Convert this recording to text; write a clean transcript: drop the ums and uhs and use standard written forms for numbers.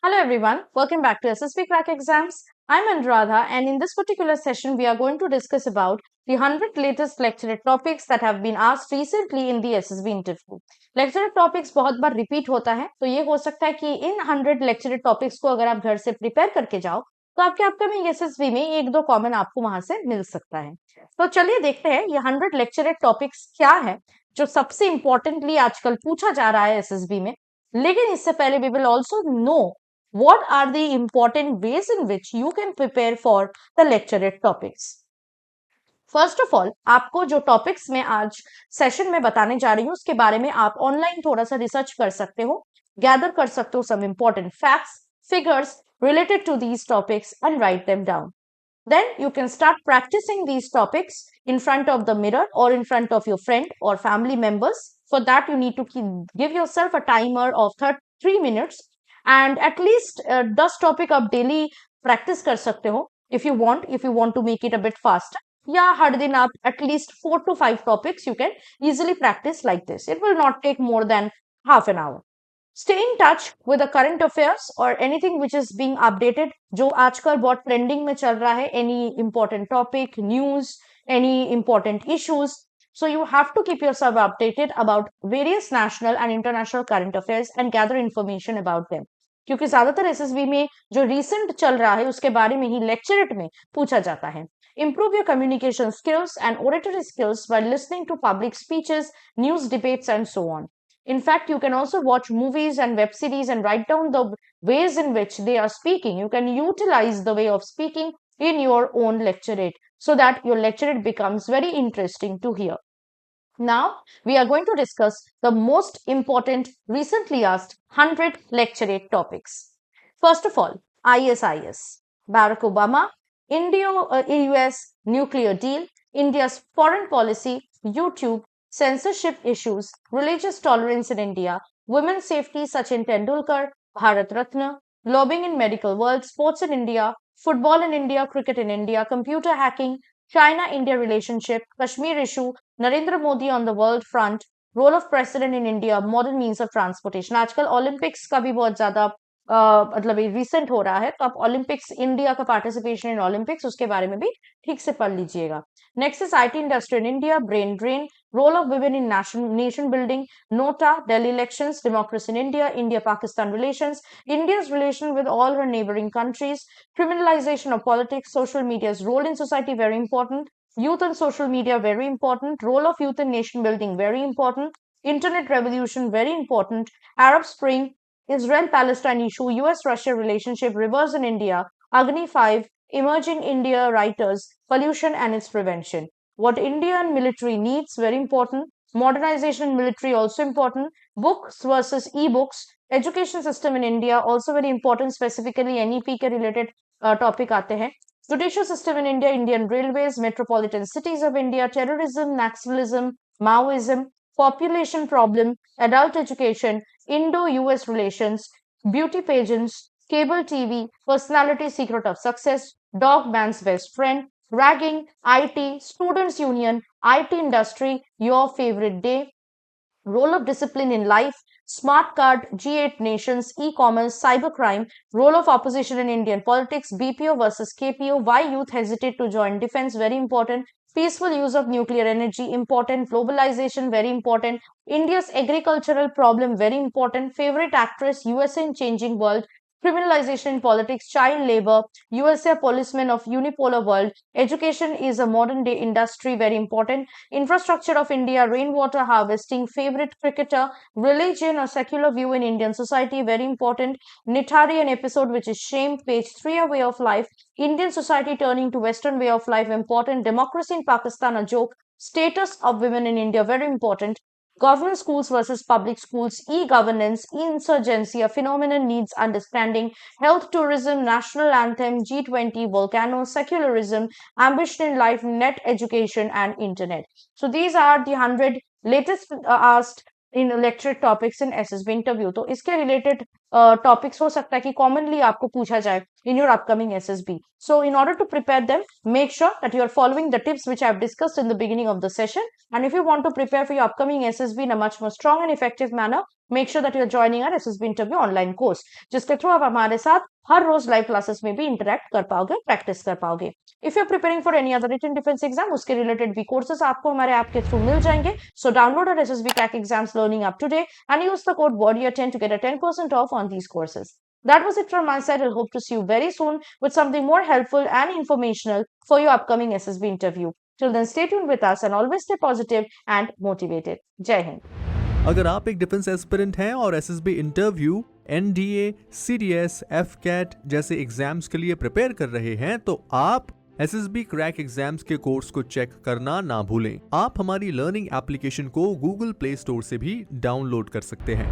Hello everyone, welcome back to SSB Crack Exams. I'm Anuradha and in this particular session we are going to discuss about the 100 latest lecture topics that have been asked recently in the SSB interview. Lecture topics बहुत बार repeat होता है तो ये हो सकता है कि इन 100 lecture topics को अगर आप घर से prepare करके जाओ तो आपके अपकमिंग SSB में एक दो कॉमन आपको वहां से मिल सकता है। तो चलिए देखते हैं ये 100 lecture topics क्या है जो सबसे इंपॉर्टेंटली आजकल पूछा जा रहा है SSB में। लेकिन इससे पहले we will also know what are the important ways in which you can prepare for the lecturate topics. First of all आपको जो टॉपिक्स में आज सेशन में बताने जा रही हूं उसके बारे में आप ऑनलाइन थोड़ा सा रिसर्च कर सकते हो, गैदर कर सकते हो some important facts, figures related to these topics and write them down. Then you can start practicing these topics in front of the mirror or in front of your friend or family members. For that, you need to give yourself a timer of 3 minutes and at least 10 topic आप daily practice कर सकते हो if you want to make it a bit faster. या हर दिन आप at least 4 to 5 topics you can easily practice like this. It will not take more than half an hour. Stay in touch with the current affairs or anything which is being updated जो आजकल बहुत trending में चल रहा है, any important topic, news, any important issues. So you have to keep yourself updated about various national and international current affairs and gather information about them. क्योंकि ज्यादातर SSB में जो रिसेंट चल रहा है उसके बारे में ही लेक्चरेट में पूछा जाता है. Improve your communication skills and oratory skills while listening to public speeches, news debates, and so on. In fact, you can also watch movies and web series and write down the ways in which they are speaking. You can utilize the way of speaking in your own lecturate so that your lecturate becomes very interesting to hear. Now, we are going to discuss the most important recently asked 100 lecturate topics. First of all, ISIS, Barack Obama, India-US nuclear deal, India's foreign policy, YouTube, censorship issues, religious tolerance in India, women's safety, Sachin Tendulkar, Bharat Ratna, lobbying in medical world, sports in India, football in India, cricket in India, computer hacking, China-India relationship, Kashmir issue, Narendra Modi on the world front, role of president in India, modern means of transportation. आजकल Olympics का भी बहुत ज्यादा मतलब recent हो रहा है तो आप ओलंपिक्स इंडिया का पार्टिसिपेशन इन ओलंपिक्स उसके बारे में भी ठीक से पढ़ लीजिएगा. Next is IT industry in India, brain drain, role of women in nation building, Nota, Delhi elections, democracy in India, India-Pakistan relations, India's relation with all her neighboring countries, criminalization of politics, social media's role in society, very important, youth and social media, very important, role of youth in nation building, very important, internet revolution, very important, Arab Spring, Israel-Palestine issue, US-Russia relationship, rivers in India, Agni 5, emerging India writers, pollution and its prevention. What Indian military needs, very important. Modernization in military, also important. Books versus e-books. Education system in India, also very important, specifically NEP के related topic आते हैं. Judicial system in India, Indian railways, metropolitan cities of India, terrorism, nationalism, Maoism, population problem, adult education, Indo-US relations, beauty pageants, cable TV, personality secret of success, dog man's best friend, ragging, IT, students union, IT industry, your favorite day, role of discipline in life, smart card, G8 nations, e-commerce, cybercrime, role of opposition in Indian politics, BPO versus KPO, why youth hesitate to join defense, very important, peaceful use of nuclear energy, important, globalization, very important, India's agricultural problem, very important, favorite actress, USA in changing world, criminalization in politics, child labor, USA policemen of unipolar world, education is a modern day industry, very important, infrastructure of India, rainwater harvesting, favorite cricketer, religion or secular view in Indian society, very important, Nithari, an episode which is shame, page 3, a way of life, Indian society turning to Western way of life, important, democracy in Pakistan, a joke, status of women in India, very important, government schools versus public schools, e-governance, e-insurgency, a phenomenon needs understanding, health tourism, national anthem, G20, volcano, secularism, ambition in life, net education, and internet. So these are the 100 latest asked in lecturette topics in SSB interview. तो इसके related topics हो सकता है कि commonly आपको पूछा जाए in your upcoming SSB. So in order to prepare them, make sure that you are following the tips which I have discussed in the beginning of the session. And if you want to prepare for your upcoming SSB in a much more strong and effective manner, make sure that you are joining our SSB interview online course, जिसके through आप हमारे साथ हर रोज live classes में भी interact कर पाओगे, practice कर पाओगे। If you are preparing for any other written defence exam, उसके रिलेटेड भी कोर्सेज आपको हमारे ऐप के थ्रू मिल जाएंगे। So download our SSB Crack Exams Learning App today and use the code WARRIOR10 to get a 10% off on these courses. That was it from my side. I'll hope to see you very soon with something more helpful and informational for your upcoming SSB interview. Till then, stay tuned with us and always stay positive and motivated. Jai Hind. अगर आप एक defence aspirant हैं और SSB interview, NDA, CDS, AFCAT जैसे exams के लिए prepare कर रहे हैं तो आप एसएसबी क्रैक एग्जाम्स के कोर्स को चेक करना ना भूलें। आप हमारी लर्निंग एप्लीकेशन को गूगल प्ले स्टोर से भी डाउनलोड कर सकते हैं।